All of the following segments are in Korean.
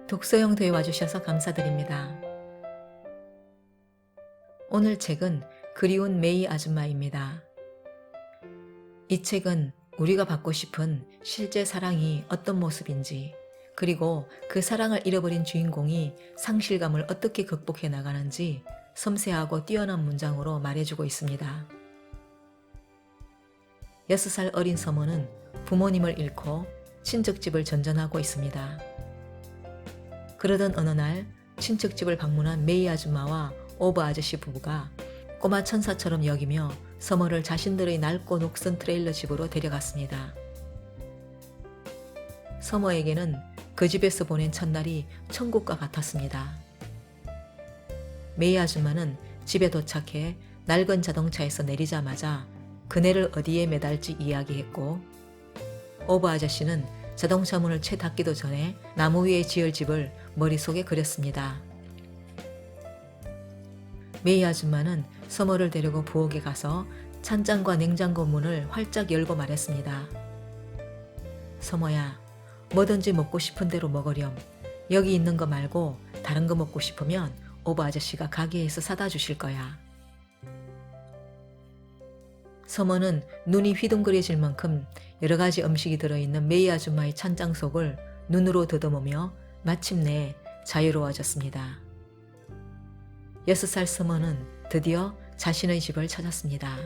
독서영도에 와주셔서 감사드립니다. 오늘 책은 그리운 메이 아줌마입니다. 이 책은 우리가 받고 싶은 실제 사랑이 어떤 모습인지, 그리고 그 사랑을 잃어버린 주인공이 상실감을 어떻게 극복해 나가는지 섬세하고 뛰어난 문장으로 말해주고 있습니다. 6살 어린 서머는 부모님을 잃고 친척집을 전전하고 있습니다. 그러던 어느 날 친척집을 방문한 메이 아줌마와 오버 아저씨 부부가 꼬마 천사처럼 여기며 서머를 자신들의 낡고 녹슨 트레일러 집으로 데려갔습니다. 서머에게는 그 집에서 보낸 첫날이 천국과 같았습니다. 메이 아줌마는 집에 도착해 낡은 자동차에서 내리자마자 그네를 어디에 매달지 이야기했고, 오버 아저씨는 자동차 문을 채 닫기도 전에 나무 위에 지을 집을 머릿속에 그렸습니다. 메이 아줌마는 서머를 데리고 부엌에 가서 찬장과 냉장고 문을 활짝 열고 말했습니다. 서머야, 뭐든지 먹고 싶은 대로 먹으렴. 여기 있는 거 말고 다른 거 먹고 싶으면 오버 아저씨가 가게에서 사다 주실 거야. 서머는 눈이 휘둥그레질 만큼 여러 가지 음식이 들어있는 메이 아줌마의 찬장 속을 눈으로 더듬으며 마침내 자유로워졌습니다. 6살 서머는 드디어 자신의 집을 찾았습니다.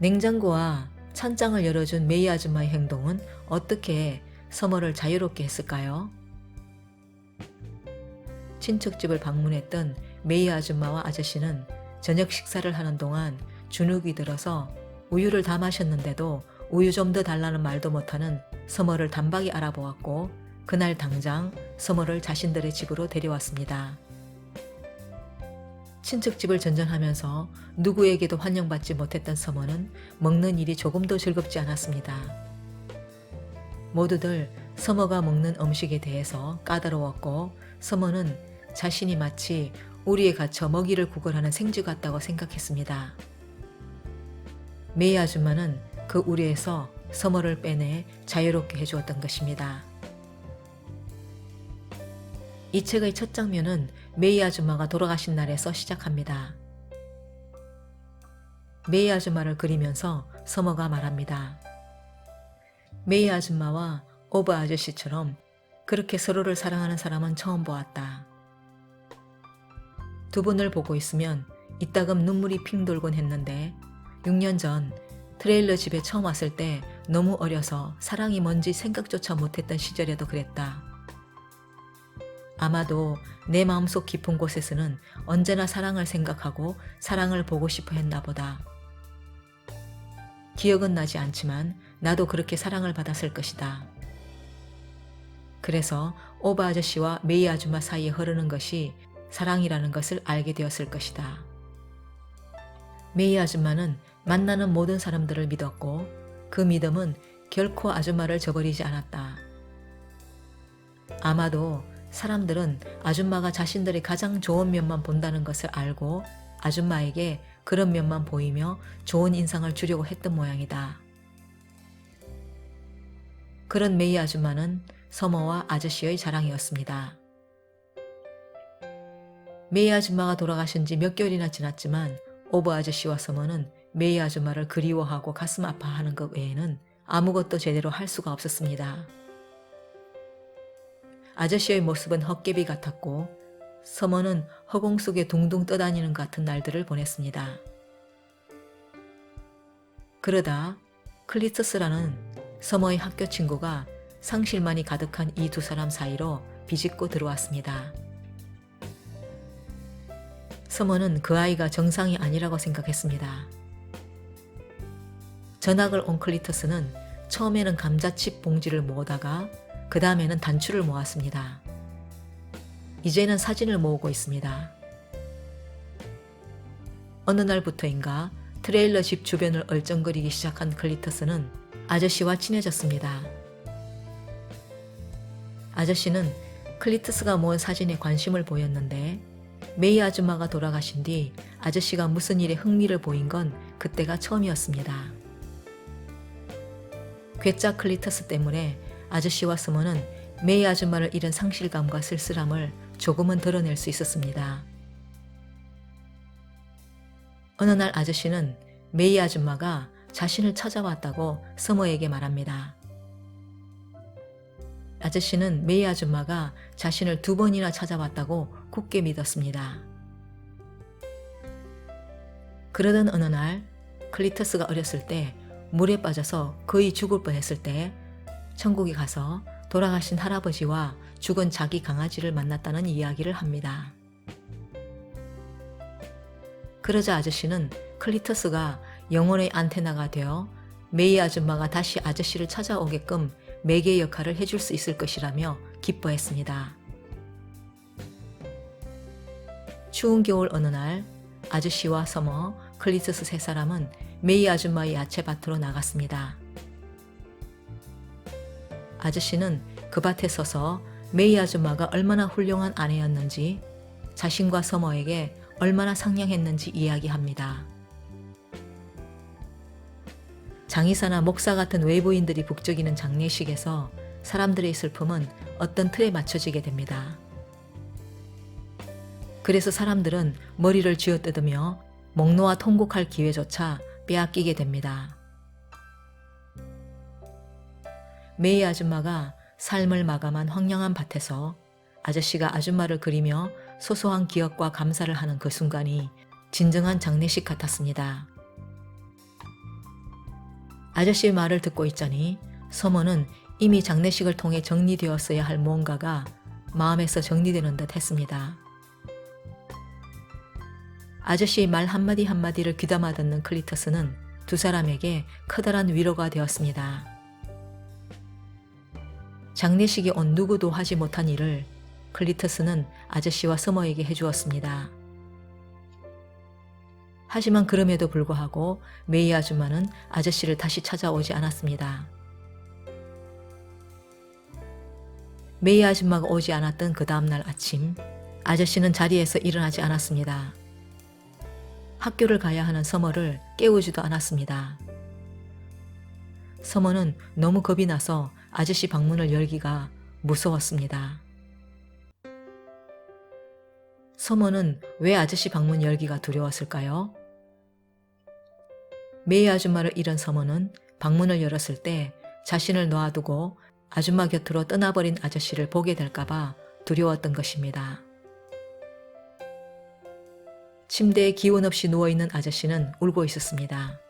냉장고와 찬장을 열어준 메이 아줌마의 행동은 어떻게 서머를 자유롭게 했을까요? 친척집을 방문했던 메이 아줌마와 아저씨는 저녁 식사를 하는 동안 주눅이 들어서 우유를 다 마셨는데도 우유 좀 더 달라는 말도 못하는 서머를 단박에 알아보았고, 그날 당장 서머를 자신들의 집으로 데려왔습니다. 친척집을 전전하면서 누구에게도 환영받지 못했던 서머는 먹는 일이 조금도 즐겁지 않았습니다. 모두들 서머가 먹는 음식에 대해서 까다로웠고, 서머는 자신이 마치 우리에 갇혀 먹이를 구걸하는 생쥐 같다고 생각했습니다. 메이 아줌마는 그 우리에서 서머를 빼내 자유롭게 해주었던 것입니다. 이 책의 첫 장면은 메이 아줌마가 돌아가신 날에서 시작합니다. 메이 아줌마를 그리면서 서머가 말합니다. 메이 아줌마와 오버 아저씨처럼 그렇게 서로를 사랑하는 사람은 처음 보았다. 두 분을 보고 있으면 이따금 눈물이 핑 돌곤 했는데 6년 전 트레일러 집에 처음 왔을 때 너무 어려서 사랑이 뭔지 생각조차 못했던 시절에도 그랬다. 아마도 내 마음속 깊은 곳에서는 언제나 사랑을 생각하고 사랑을 보고 싶어 했나 보다. 기억은 나지 않지만 나도 그렇게 사랑을 받았을 것이다. 그래서 오바 아저씨와 메이 아줌마 사이에 흐르는 것이 사랑이라는 것을 알게 되었을 것이다. 메이 아줌마는 만나는 모든 사람들을 믿었고 그 믿음은 결코 아줌마를 저버리지 않았다. 아마도 사람들은 아줌마가 자신들의 가장 좋은 면만 본다는 것을 알고 아줌마에게 그런 면만 보이며 좋은 인상을 주려고 했던 모양이다. 그런 메이 아줌마는 서머와 아저씨의 자랑이었습니다. 메이 아줌마가 돌아가신 지 몇 개월이나 지났지만 오버 아저씨와 서머는 메이 아줌마를 그리워하고 가슴 아파하는 것 외에는 아무것도 제대로 할 수가 없었습니다. 아저씨의 모습은 헛개비 같았고 서머는 허공 속에 둥둥 떠다니는 같은 날들을 보냈습니다. 그러다 클리터스라는 서머의 학교 친구가 상실만이 가득한 이 두 사람 사이로 비집고 들어왔습니다. 서머는 그 아이가 정상이 아니라고 생각했습니다. 전학을 온 클리터스는 처음에는 감자칩 봉지를 모으다가 그 다음에는 단추를 모았습니다. 이제는 사진을 모으고 있습니다. 어느 날부터인가 트레일러 집 주변을 얼쩡거리기 시작한 클리터스는 아저씨와 친해졌습니다. 아저씨는 클리터스가 모은 사진에 관심을 보였는데 메이 아줌마가 돌아가신 뒤 아저씨가 무슨 일에 흥미를 보인 건 그때가 처음이었습니다. 괴짜 클리터스 때문에 아저씨와 서머는 메이 아줌마를 잃은 상실감과 쓸쓸함을 조금은 드러낼 수 있었습니다. 어느 날 아저씨는 메이 아줌마가 자신을 찾아왔다고 서머에게 말합니다. 아저씨는 메이 아줌마가 자신을 2번이나 찾아왔다고 굳게 믿었습니다. 그러던 어느 날 클리터스가 어렸을 때 물에 빠져서 거의 죽을 뻔했을 때 천국에 가서 돌아가신 할아버지와 죽은 자기 강아지를 만났다는 이야기를 합니다. 그러자 아저씨는 클리터스가 영혼의 안테나가 되어 메이 아줌마가 다시 아저씨를 찾아오게끔 매개 역할을 해줄 수 있을 것이라며 기뻐했습니다. 추운 겨울 어느 날 아저씨와 서머, 클리터스 3사람은 메이 아줌마의 야채밭으로 나갔습니다. 아저씨는 그 밭에 서서 메이 아줌마가 얼마나 훌륭한 아내였는지, 자신과 서머에게 얼마나 상냥했는지 이야기합니다. 장의사나 목사 같은 외부인들이 북적이는 장례식에서 사람들의 슬픔은 어떤 틀에 맞춰지게 됩니다. 그래서 사람들은 머리를 쥐어뜯으며 목 놓아 통곡할 기회조차 빼앗기게 됩니다. 메이 아줌마가 삶을 마감한 황량한 밭에서 아저씨가 아줌마를 그리며 소소한 기억과 감사를 하는 그 순간이 진정한 장례식 같았습니다. 아저씨의 말을 듣고 있자니 서머는 이미 장례식을 통해 정리되었어야 할 무언가가 마음에서 정리되는 듯 했습니다. 아저씨의 말 한마디 한마디를 귀담아 듣는 클리터스는 2사람에게 커다란 위로가 되었습니다. 장례식에 온 누구도 하지 못한 일을 클리터스는 아저씨와 서머에게 해주었습니다. 하지만 그럼에도 불구하고 메이 아줌마는 아저씨를 다시 찾아오지 않았습니다. 메이 아줌마가 오지 않았던 그 다음날 아침, 아저씨는 자리에서 일어나지 않았습니다. 학교를 가야 하는 서머를 깨우지도 않았습니다. 서머는 너무 겁이 나서 아저씨 방문을 열기가 무서웠습니다. 서머는 왜 아저씨 방문 열기가 두려웠을까요? 메이 아줌마를 잃은 서머는 방문을 열었을 때 자신을 놓아두고 아줌마 곁으로 떠나버린 아저씨를 보게 될까봐 두려웠던 것입니다. 침대에 기운 없이 누워있는 아저씨는 울고 있었습니다.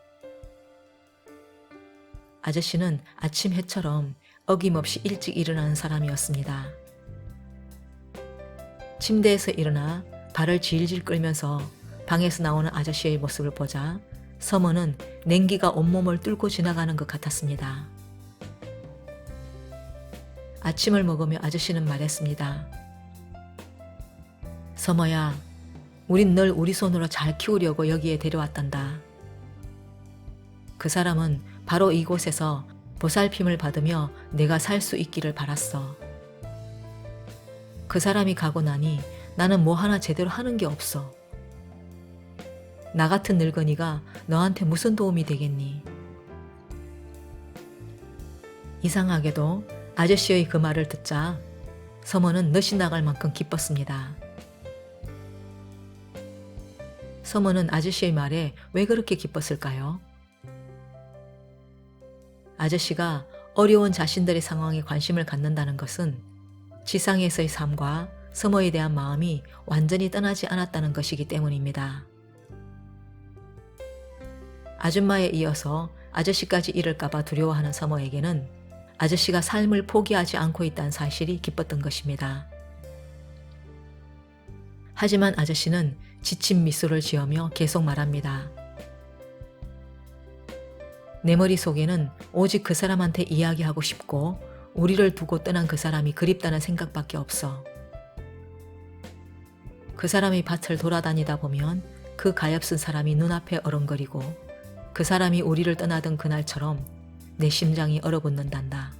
아저씨는 아침 해처럼 어김없이 일찍 일어나는 사람이었습니다. 침대에서 일어나 발을 질질 끌면서 방에서 나오는 아저씨의 모습을 보자 서머는 냉기가 온몸을 뚫고 지나가는 것 같았습니다. 아침을 먹으며 아저씨는 말했습니다. 서머야, 우린 널 우리 손으로 잘 키우려고 여기에 데려왔단다. 그 사람은 바로 이곳에서 보살핌을 받으며 내가 살 수 있기를 바랐어. 그 사람이 가고 나니 나는 뭐 하나 제대로 하는 게 없어. 나 같은 늙은이가 너한테 무슨 도움이 되겠니? 이상하게도 아저씨의 그 말을 듣자 서머는 넛이 나갈 만큼 기뻤습니다. 서머는 아저씨의 말에 왜 그렇게 기뻤을까요? 아저씨가 어려운 자신들의 상황에 관심을 갖는다는 것은 지상에서의 삶과 서머에 대한 마음이 완전히 떠나지 않았다는 것이기 때문입니다. 아줌마에 이어서 아저씨까지 잃을까봐 두려워하는 서머에게는 아저씨가 삶을 포기하지 않고 있다는 사실이 기뻤던 것입니다. 하지만 아저씨는 지친 미소를 지으며 계속 말합니다. 내 머릿속에는 오직 그 사람한테 이야기하고 싶고 우리를 두고 떠난 그 사람이 그립다는 생각밖에 없어. 그 사람이 밭을 돌아다니다 보면 그 가엾은 사람이 눈앞에 어른거리고 그 사람이 우리를 떠나던 그날처럼 내 심장이 얼어붙는단다.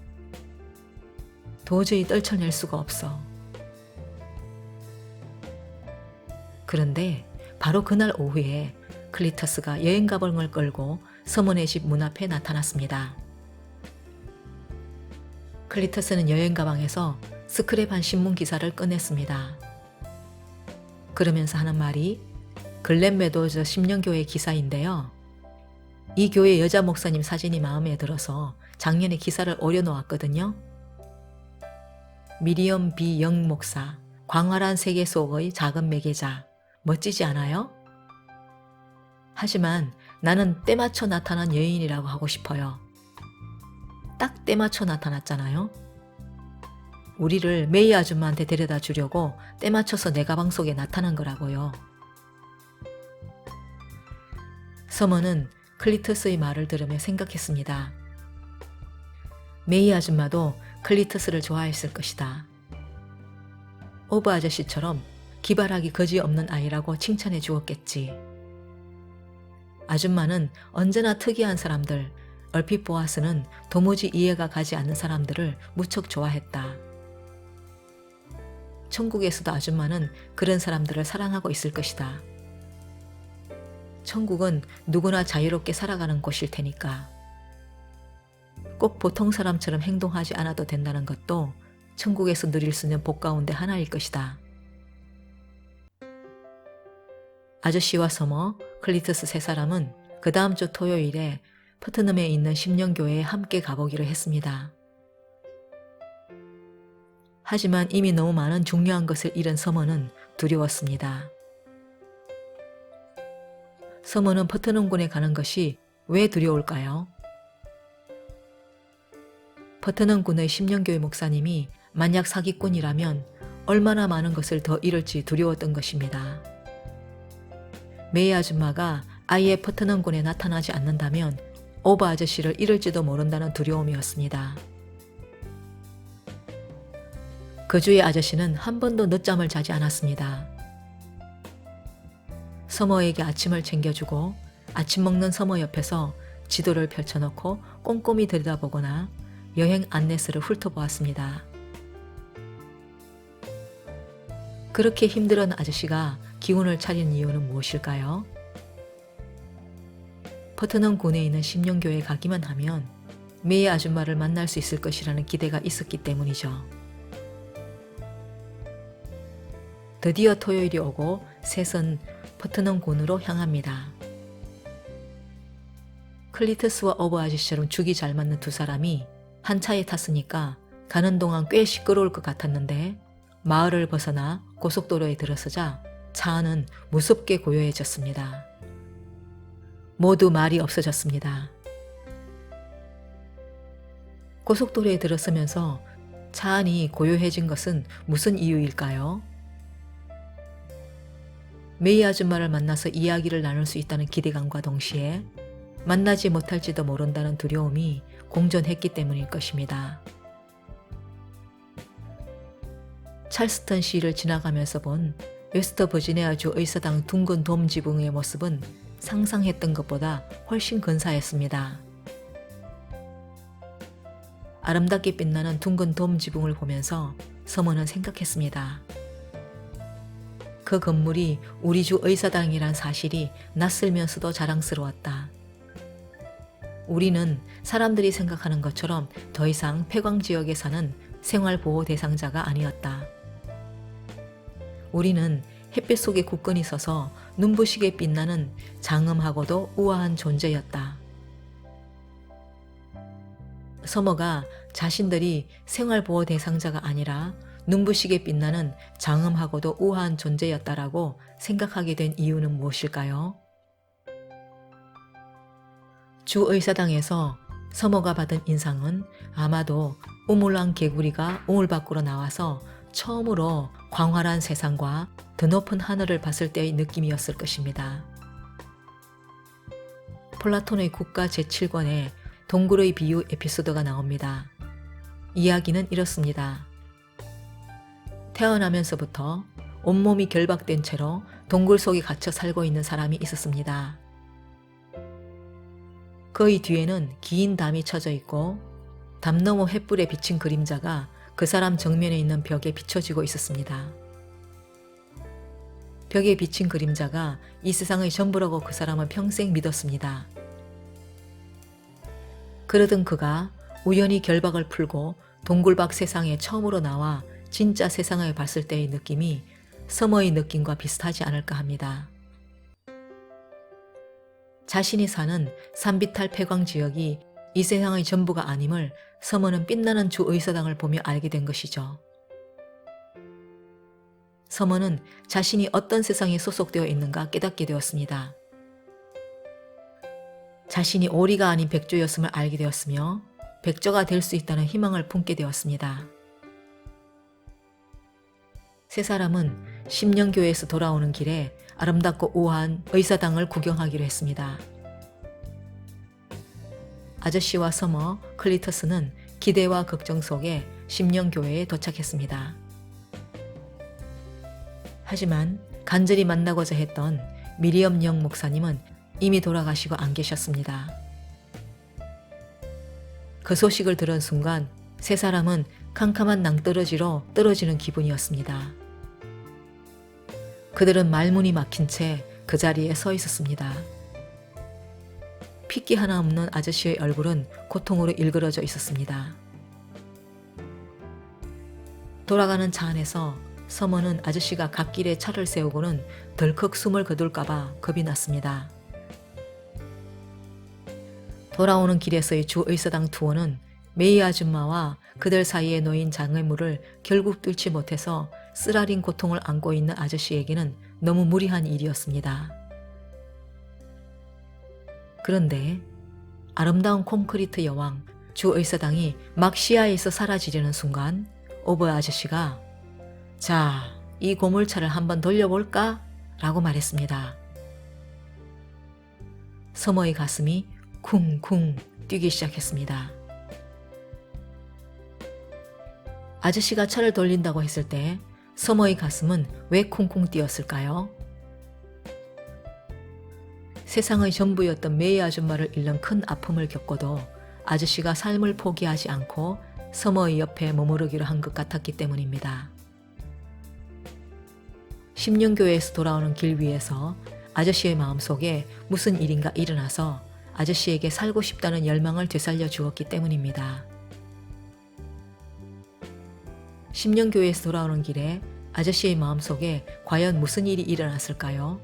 도저히 떨쳐낼 수가 없어. 그런데 바로 그날 오후에 클리터스가 여행 가방을 끌고 서머네 집 문 앞에 나타났습니다. 클리터스는 여행 가방에서 스크랩한 신문 기사를 꺼냈습니다. 그러면서 하는 말이 글렌 메도즈 심령교회 기사인데요. 이 교회 여자 목사님 사진이 마음에 들어서 작년에 기사를 올려놓았거든요. 미리엄 비 영 목사, 광활한 세계 속의 작은 매개자, 멋지지 않아요? 하지만 나는 때맞춰 나타난 여인이라고 하고 싶어요. 딱 때맞춰 나타났잖아요. 우리를 메이 아줌마한테 데려다 주려고 때맞춰서 내 가방 속에 나타난 거라고요. 서머는 클리터스의 말을 들으며 생각했습니다. 메이 아줌마도 클리터스를 좋아했을 것이다. 오브 아저씨처럼 기발하기 거지없는 아이라고 칭찬해 주었겠지. 아줌마는 언제나 특이한 사람들, 얼핏 보아서는 도무지 이해가 가지 않는 사람들을 무척 좋아했다. 천국에서도 아줌마는 그런 사람들을 사랑하고 있을 것이다. 천국은 누구나 자유롭게 살아가는 곳일 테니까. 꼭 보통 사람처럼 행동하지 않아도 된다는 것도 천국에서 누릴 수 있는 복 가운데 하나일 것이다. 아저씨와 서머, 클리터스 세 사람은 그 다음 주 토요일에 퍼트넘에 있는 심령교회에 함께 가보기로 했습니다. 하지만 이미 너무 많은 중요한 것을 잃은 서머는 두려웠습니다. 서머는 퍼트넘군에 가는 것이 왜 두려울까요? 퍼트넘군의 심령교회 목사님이 만약 사기꾼이라면 얼마나 많은 것을 더 잃을지 두려웠던 것입니다. 메이 아줌마가 아예 퍼트넘군에 나타나지 않는다면 오브 아저씨를 잃을지도 모른다는 두려움이었습니다. 그 주의 아저씨는 한 번도 늦잠을 자지 않았습니다. 서머에게 아침을 챙겨주고 아침 먹는 서머 옆에서 지도를 펼쳐놓고 꼼꼼히 들여다보거나 여행 안내서를 훑어보았습니다. 그렇게 힘들은 아저씨가 기운을 차린 이유는 무엇일까요? 퍼트넘 군에 있는 심령교회에 가기만 하면 메이 아줌마를 만날 수 있을 것이라는 기대가 있었기 때문이죠. 드디어 토요일이 오고 셋은 퍼트넘 군으로 향합니다. 클리터스와 오브 아저씨처럼 죽이 잘 맞는 두 사람이 한 차에 탔으니까 가는 동안 꽤 시끄러울 것 같았는데 마을을 벗어나 고속도로에 들어서자 차 안은 무섭게 고요해졌습니다. 모두 말이 없어졌습니다. 고속도로에 들어서면서 차 안이 고요해진 것은 무슨 이유일까요? 메이 아줌마를 만나서 이야기를 나눌 수 있다는 기대감과 동시에 만나지 못할지도 모른다는 두려움이 공존했기 때문일 것입니다. 찰스턴 시를 지나가면서 본 웨스트 버지니아주 의사당 둥근 돔 지붕의 모습은 상상했던 것보다 훨씬 근사했습니다. 아름답게 빛나는 둥근 돔 지붕을 보면서 서머는 생각했습니다. 그 건물이 우리 주 의사당이란 사실이 낯설면서도 자랑스러웠다. 우리는 사람들이 생각하는 것처럼 더 이상 폐광지역에 사는 생활보호 대상자가 아니었다. 우리는 햇빛 속에 굳건히 서서 눈부시게 빛나는 장엄하고도 우아한 존재였다. 서머가 자신들이 생활보호 대상자가 아니라 눈부시게 빛나는 장엄하고도 우아한 존재였다라고 생각하게 된 이유는 무엇일까요? 주의사당에서 서머가 받은 인상은 아마도 우물랑 개구리가 우물 밖으로 나와서 처음으로 광활한 세상과 더 높은 하늘을 봤을 때의 느낌이었을 것입니다. 플라톤의 국가 제7권에 동굴의 비유 에피소드가 나옵니다. 이야기는 이렇습니다. 태어나면서부터 온몸이 결박된 채로 동굴 속에 갇혀 살고 있는 사람이 있었습니다. 그의 뒤에는 긴 담이 쳐져 있고 담 너머 횃불에 비친 그림자가 그 사람 정면에 있는 벽에 비춰지고 있었습니다. 벽에 비친 그림자가 이 세상의 전부라고 그 사람은 평생 믿었습니다. 그러던 그가 우연히 결박을 풀고 동굴밖 세상에 처음으로 나와 진짜 세상을 봤을 때의 느낌이 서머의 느낌과 비슷하지 않을까 합니다. 자신이 사는 산비탈 폐광 지역이 이 세상의 전부가 아님을 서머는 빛나는 주 의사당을 보며 알게 된 것이죠. 서머는 자신이 어떤 세상에 소속되어 있는가 깨닫게 되었습니다. 자신이 오리가 아닌 백조였음을 알게 되었으며 백조가 될 수 있다는 희망을 품게 되었습니다. 세 사람은 심령교회에서 돌아오는 길에 아름답고 우아한 의사당을 구경하기로 했습니다. 아저씨와 서머, 클리터스는 기대와 걱정 속에 심령교회에 도착했습니다. 하지만 간절히 만나고자 했던 미리엄 영 목사님은 이미 돌아가시고 안 계셨습니다. 그 소식을 들은 순간 세 사람은 캄캄한 낭떠러지로 떨어지는 기분이었습니다. 그들은 말문이 막힌 채 그 자리에 서 있었습니다. 핏기 하나 없는 아저씨의 얼굴은 고통으로 일그러져 있었습니다. 돌아가는 차 안에서 서머는 아저씨가 갓길에 차를 세우고는 덜컥 숨을 거둘까봐 겁이 났습니다. 돌아오는 길에서의 주 의사당 투어는 메이 아줌마와 그들 사이에 놓인 장애물을 결국 뚫지 못해서 쓰라린 고통을 안고 있는 아저씨에게는 너무 무리한 일이었습니다. 그런데 아름다운 콘크리트 여왕 주 의사당이 막 시야에서 사라지려는 순간 오버 아저씨가 "자, 이 고물차를 한번 돌려볼까?" 라고 말했습니다. 서머의 가슴이 쿵쿵 뛰기 시작했습니다. 아저씨가 차를 돌린다고 했을 때 서머의 가슴은 왜 쿵쿵 뛰었을까요? 세상의 전부였던 메이 아줌마를 잃는 큰 아픔을 겪고도 아저씨가 삶을 포기하지 않고 서머의 옆에 머무르기로 한 것 같았기 때문입니다. 심령교회에서 돌아오는 길 위에서 아저씨의 마음속에 무슨 일인가 일어나서 아저씨에게 살고 싶다는 열망을 되살려 주었기 때문입니다. 심령교회에서 돌아오는 길에 아저씨의 마음속에 과연 무슨 일이 일어났을까요?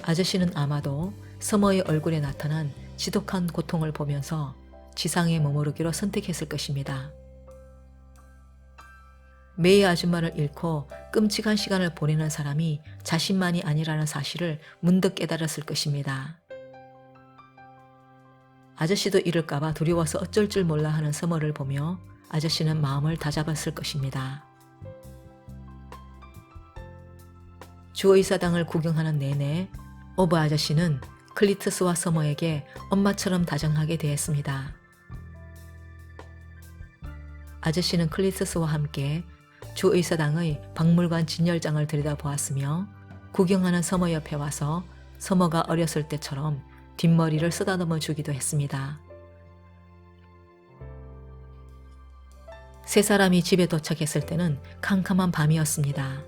아저씨는 아마도 서머의 얼굴에 나타난 지독한 고통을 보면서 지상에 머무르기로 선택했을 것입니다. 메이 아줌마를 잃고 끔찍한 시간을 보내는 사람이 자신만이 아니라는 사실을 문득 깨달았을 것입니다. 아저씨도 잃을까봐 두려워서 어쩔 줄 몰라 하는 서머를 보며 아저씨는 마음을 다잡았을 것입니다. 주의사당을 구경하는 내내 오버 아저씨는 클리트스와 서머에게 엄마처럼 다정하게 대했습니다. 아저씨는 클리트스와 함께 주의사당의 박물관 진열장을 들여다보았으며 구경하는 서머 옆에 와서 서머가 어렸을 때처럼 뒷머리를 쓰다듬어 주기도 했습니다. 세 사람이 집에 도착했을 때는 캄캄한 밤이었습니다.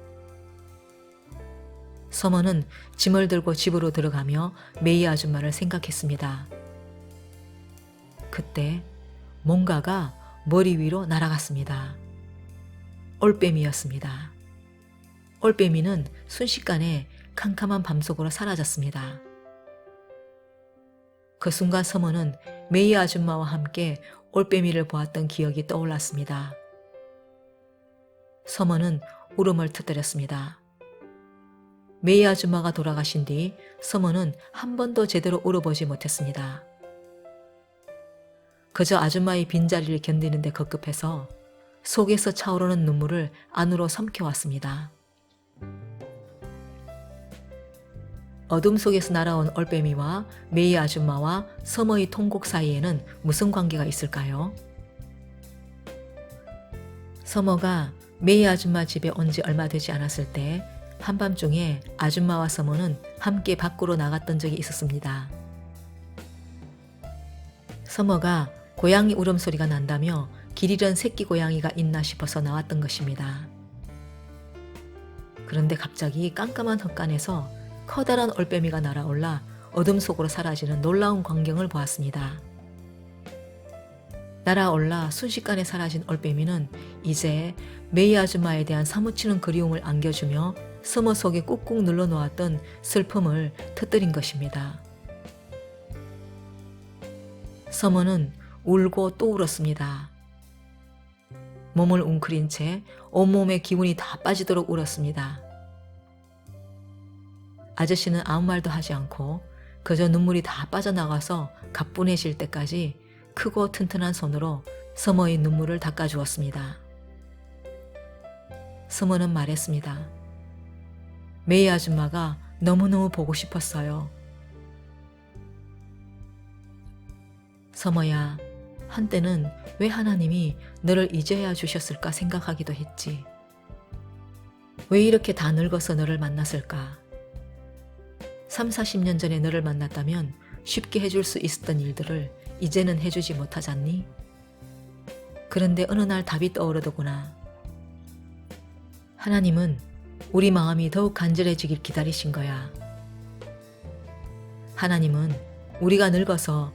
서머는 짐을 들고 집으로 들어가며 메이 아줌마를 생각했습니다. 그때 뭔가가 머리 위로 날아갔습니다. 올빼미였습니다. 올빼미는 순식간에 캄캄한 밤속으로 사라졌습니다. 그 순간 서머는 메이 아줌마와 함께 올빼미를 보았던 기억이 떠올랐습니다. 서머는 울음을 터뜨렸습니다. 메이 아줌마가 돌아가신 뒤 서머는 한 번도 제대로 울어보지 못했습니다. 그저 아줌마의 빈자리를 견디는 데 급급해서 속에서 차오르는 눈물을 안으로 삼켜왔습니다. 어둠 속에서 날아온 올빼미와 메이 아줌마와 서머의 통곡 사이에는 무슨 관계가 있을까요? 서머가 메이 아줌마 집에 온 지 얼마 되지 않았을 때 한밤중에 아줌마와 서머는 함께 밖으로 나갔던 적이 있었습니다. 서머가 고양이 울음소리가 난다며 길 잃은 새끼 고양이가 있나 싶어서 나왔던 것입니다. 그런데 갑자기 깜깜한 헛간에서 커다란 올빼미가 날아올라 어둠 속으로 사라지는 놀라운 광경을 보았습니다. 날아올라 순식간에 사라진 올빼미는 이제 메이 아줌마에 대한 사무치는 그리움을 안겨주며 서머 속에 꾹꾹 눌러놓았던 슬픔을 터뜨린 것입니다. 서머는 울고 또 울었습니다. 몸을 웅크린 채 온몸의 기운이 다 빠지도록 울었습니다. 아저씨는 아무 말도 하지 않고 그저 눈물이 다 빠져나가서 가뿐해질 때까지 크고 튼튼한 손으로 서머의 눈물을 닦아주었습니다. 서머는 말했습니다. 메이 아줌마가 너무너무 보고 싶었어요. 서머야, 한때는 왜 하나님이 너를 잊어야 주셨을까 생각하기도 했지. 왜 이렇게 다 늙어서 너를 만났을까? 3, 40년 전에 너를 만났다면 쉽게 해줄 수 있었던 일들을 이제는 해주지 못하잖니? 그런데 어느 날 답이 떠오르더구나. 하나님은 우리 마음이 더욱 간절해지길 기다리신 거야. 하나님은 우리가 늙어서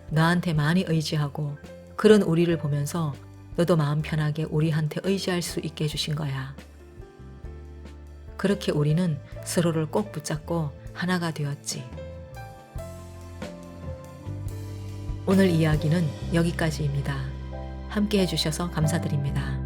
너한테 많이 의지하고 그런 우리를 보면서 너도 마음 편하게 우리한테 의지할 수 있게 해주신 거야. 그렇게 우리는 서로를 꼭 붙잡고 하나가 되었지. 오늘 이야기는 여기까지입니다. 함께 해주셔서 감사드립니다.